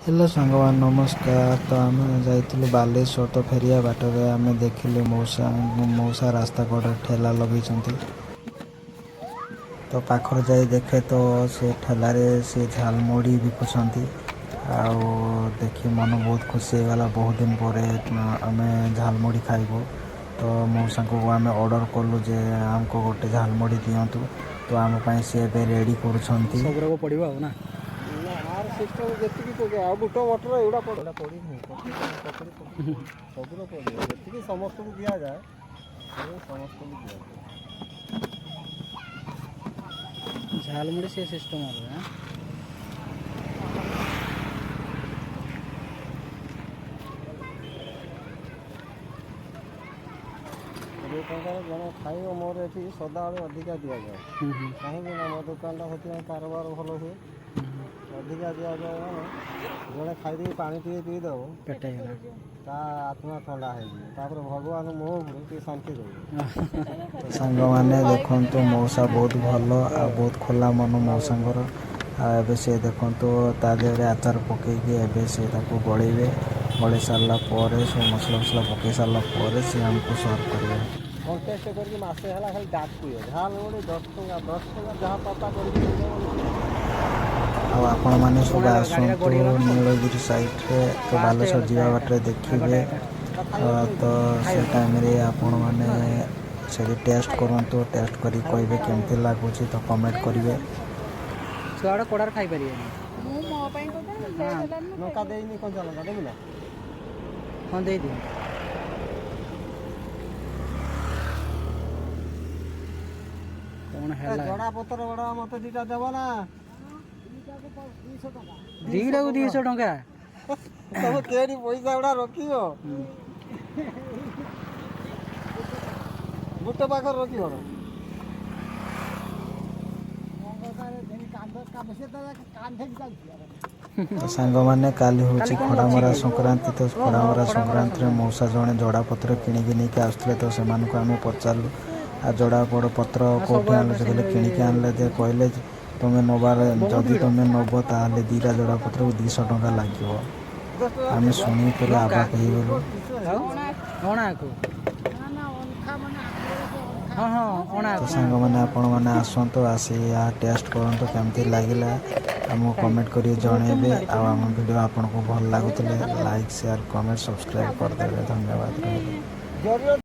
Hello Sangwan नमस्कार। तो आम जाइलु बालेश्वर तो फेरिया बाटर आम देखिलु मौसा मौसा रास्ता कड़े ठेला लगे। तो पाखर जाई देखे तो से ठेलारे से झालमुड़ी बिकुंट आउ देखी मन बहुत खुशी होगला। बहुत दिन पर आम झालमुड़ी खाइबू तो मौसा को आम ऑर्डर कलु जे आमको गोटे झालमुड़ी दिंतु। तो आम सी रेडी कर सिस्टम जी आ बुट मटर एगुड़ा पड़ा पड़ी सबूर पड़ो जी समस्त को दि जाए समस्त को दि झालमुड़ी से सिस्टम है। जन खाइब मोर ये सदा अधिका दि जाए कहीं मो दुकान से कारोबार भल हुए अधिका दि जाए मैंने जड़े खाई पानी टे पीदेव ता आत्मा ठंडा हो भगवान मुँह शांति देवे। सांग मैंने देखु मौसा बहुत भल आ बहुत खोला मन मौसांगर एबे से देखु ता देहरे आचार पकईकि एबे से गड़े गड़ी सारा सब मसला मसला पकई सारा सी आमको सर्व करेंगे। कंटेस्ट करके मसे है खाली डाकुए झाल गोड़ी 10 टଙ୍କା जहाँ पता कर आपण मैंने सब आसतु नीलगिरी साइट्रे तो बालेश्वर जीवा बाटे देखिए। तो से टाइम रे आपण मैंने से टेस्ट करूँ टेस्ट करी कहे केमती लगुच तो कमेंट करेंगे। छुआड़ा कोड़ार खाई परिए लंका देनी कंचा लंका देवी ना हाँ दे दियो कौन है जड़ा पतर बड़ा मत दीटा देव ना दीटा को 200 टंका तब केरी पैसा गुड़ा रखियो गुटे पाखर रखियो तो सांग मैंने काली हूँ खड़ामरा संक्रांति। तो खड़ामरा संक्रांति में मौसा जड़े जड़ा पत्र किणिकी नहीं आसते तो से आम पचारू आ जड़ा पड़ पत्र कौटी आनल से कहले किणिकी आनले जे कहले तुम्हें नबार जदि तुम्हें नब ताले दीटा जड़ा पत्र को 200 टंका लगे। आम शुणी कर आबाक हो तो सांग मैंने आपण मैंने आसतु आसी टेस्ट करूँ केमती लगे आमको कमेंट करिए जनइबे। आम वीडियो आपन को भल लगुले लाइक शेयर कमेंट सब्सक्राइब करदे। धन्यवाद।